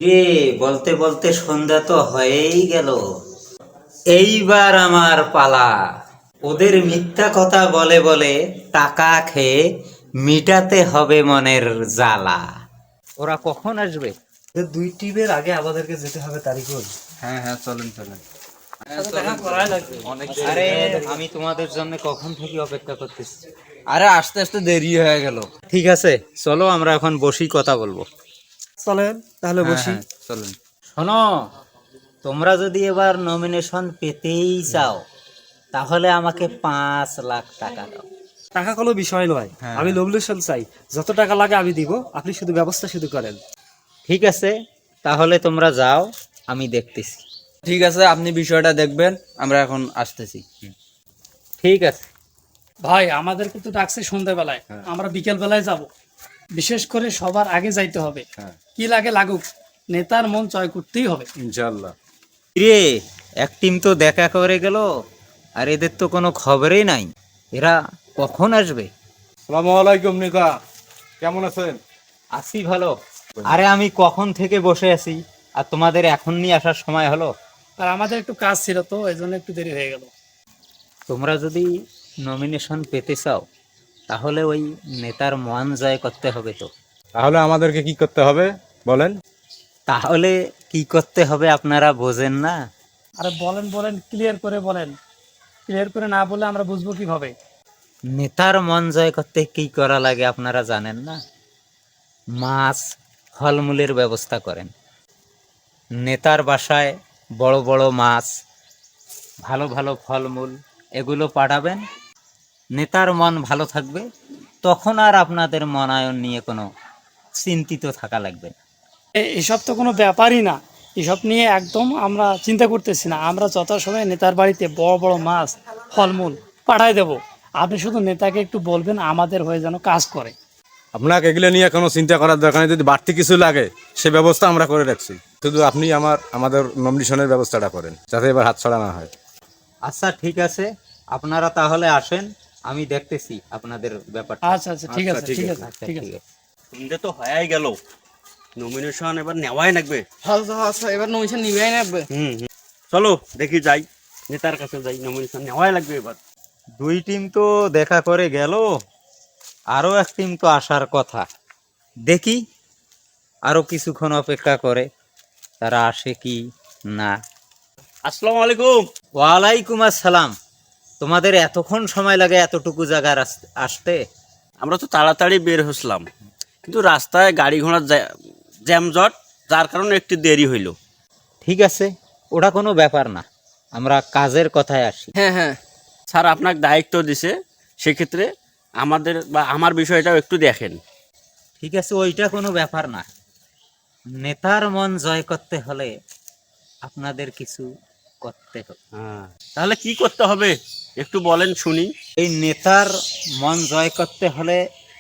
রে, বলতে বলতে সন্ধ্যা তো হয়েই গেল। এইবার আমার পালা। ওদের মিথ্যা কথা বলে বলে টাকা খেয়ে মিটাতে হবে মনের জ্বালা। ওরা কখন আসবে? দুই টিমের আগে আমাদেরকে যেতে হবে তারিকুল। হ্যাঁ হ্যাঁ, চলেন চলেন। আরে আমি তোমাদের জন্য কখন থেকে অপেক্ষা করতেছি। আরে আস্তে আস্তে দেরি হয়ে গেল। ঠিক আছে, চলো আমরা এখন বসি কথা বলবো। চলেন তাহলে হ্যাঁ বসি। হ্যাঁ, চলেন। শোনো, তোমরা যদি এবার নমিনেশন পেতেই চাও তাহলে আমাকে 5 লাখ টাকা দাও। টাকা কোনো বিষয় নয়, হ্যাঁ। আমি নমিনেশন চাই। যত টাকা লাগে আমি দিব, আপনি শুধু ব্যবস্থা শুধু করেন। ঠিক আছে, তাহলে তোমরা যাও, আমি দেখতেছি। ঠিক আছে, আপনি বিষয়টা দেখবেন, আমরা এখন আসতেছি। ঠিক আছে। ভাই আমাদেরকে তো ডাকছে সন্ধ্যাবেলায়, আমরা বিকেল বেলায় যাব। বিশেষ করে সবার আগে যাইতে হবে। কি লাগে লাগুক, নেতার মন জয় করতেই হবে। ইনশাআল্লাহ। রে, এক টিম তো দেখা করে গেল, আর এদের তো কোনো খবরই নাই। এরা কখন আসবে? আসসালামু আলাইকুম নিকা, কেমন আছেন? আসি ভালো। আরে আমি কখন থেকে বসে আছি, আর তোমাদের এখন নিয়ে আসার সময় হলো? আর আমাদের একটু কাজ ছিল তো, এই জন্য একটু দেরি হয়ে গেল। তোমরা যদি নমিনেশন পেতে চাও তাহলে ওই নেতার মন জয় করতে হবে। তো তাহলে আমাদেরকে কি করতে হবে বলেন? তাহলে কি করতে হবে আপনারা বোঝেন না? আরে বলেন বলেন, ক্লিয়ার করে বলেন। ক্লিয়ার করে না বলে আমরা বুঝবো কিভাবে? নেতার মন জয় করতে কি করা লাগে আপনারা জানেন না? মাছ, ফলমূলের ব্যবস্থা করেন। নেতার বাসায় বড় বড় মাছ, ভালো ভালো ফলমূল এগুলো পাঠাবেন। নেতার মন ভালো থাকবে, তখন আর আপনাদের মনায়ন নিয়ে কোনো চিন্তিত থাকা লাগবে না। এসব তো কোনো ব্যাপারই না। এসব নিয়ে একদম আমরা চিন্তা করতেছি না। আমরা যথাসময়ে নেতার বাড়িতে বড় বড় মাছ, ফলমূল পাঠাই দেব। আপনি শুধু নেতাকে একটু বলবেন আমাদের হয়ে যেন কাজ করে। আপনাকে এগুলো নিয়ে কোনো চিন্তা করার দরকার নেই। যদি বাড়তি কিছু লাগে সে ব্যবস্থা আমরা করে রাখছি, শুধু আপনি আমাদের নমিনেশনের ব্যবস্থাটা করেন, যাতে এবার হাতছাড়া না হয়। আচ্ছা ঠিক আছে, আপনারা তাহলে আসেন, আমি দেখতেছি আপনাদের ব্যাপারটা। আচ্ছা আচ্ছা, ঠিক আছে ঠিক আছে আচ্ছা, ঠিক আছে। সন্ধে তো হয়ে গেল, নমিনেশন এবার নেওয়াই লাগবে। এবার নমিশন নিবেই লাগবে। চলো দেখি যাই, নেতার কাছে যাই, নমিনেশন নেওয়াই লাগবে এবার। দুই টিম তো দেখা করে গেল, আরো এক টিম তো আসার কথা। দেখি আরো কিছুক্ষণ অপেক্ষা করে তারা আসে কি না। আসসালামু আলাইকুম। ওয়ালাইকুম আসসালাম। তোমাদের এতক্ষণ সময় লাগে এতটুকু জায়গার আসতে? আমরা তো তাড়াতাড়ি বের হচ্ছিলাম, কিন্তু রাস্তায় গাড়ি ঘোড়ার জ্যামজট, যার কারণে একটু দেরি হইল। ঠিক আছে, ওটা কোনো ব্যাপার না, আমরা কাজের কথায় আসি। হ্যাঁ হ্যাঁ, স্যার আপনাকে দায়িত্ব দিছে, সেক্ষেত্রে আমাদের বা আমার বিষয়টাও একটু দেখেন। ঠিক আছে, ওইটা কোনো ব্যাপার না। নেতার মন জয় করতে হলে আপনাদের কিছু করতে হবে। তাহলে কি করতে হবে একটু বলেন শুনি। এই নেতার মন জয় করতে হলে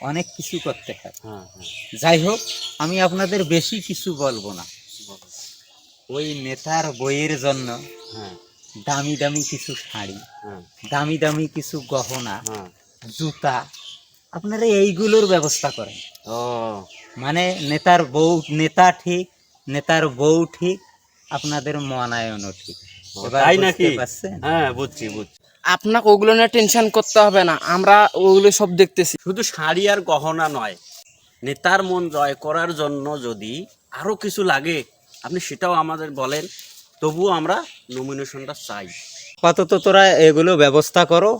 অনেক কিছু করতে হয়। যাই হোক, আমি আপনাদের বেশি কিছু বলবো না। ওই নেতার বইয়ের জন্য দামি দামি কিছু শাড়ি, দামি দামি কিছু গহনা, জুতা, আপনারা এইগুলোর ব্যবস্থা করেন। মানে নেতা ঠিক, নেতার বউ ঠিক, আপনাদের মনায়নও ঠিক। এবার তাই বুঝতে নাকি? পারছেন? হ্যাঁ, বুঝছি। আপনাকে ওগুলো নিয়ে টেনশন করতে হবে না, আমরা ওগুলো সব দেখতেছি। শুধু শাড়ি আর গহনা নয়, নেতার মন জয় করার জন্য যদি আরো কিছু লাগে আপনি সেটাও আমাদের বলেন, তবুও আমরা নমিনেশনটা চাই। আপাতত তোরা এগুলো ব্যবস্থা করো,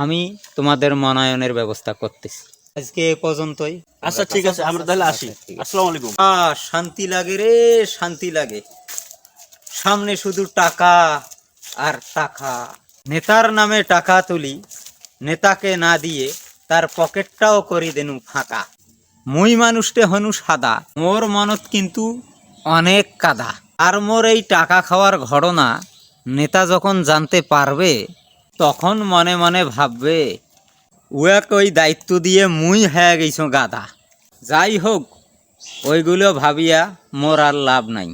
আমি তোমাদের মনায়নের ব্যবস্থা করতেছি। আজকে এ পর্যন্তই। আচ্ছা ঠিক আছে, আমরা তাহলে আসি। আসসালামু আলাইকুম। শান্তি লাগে রে, শান্তি লাগে। সামনে শুধু টাকা আর টাকা। নেতার নামে টাকা তুলি, নেতাকে না দিয়ে তার পকেটটাও করি দেনু ফাঁকা। মুই মানুষটে হনু সাদা, মোর মনত কিন্তু অনেক কাদা। আর মোর এই টাকা খাওয়ার ঘটনা নেতা যখন জানতে পারবে, তখন মনে মনে ভাববে উয়াক ওই দায়িত্ব দিয়ে মুই হয়ে গেছ গাদা। যাই হোক, ওইগুলো ভাবিয়া মোর আর লাভ নাই।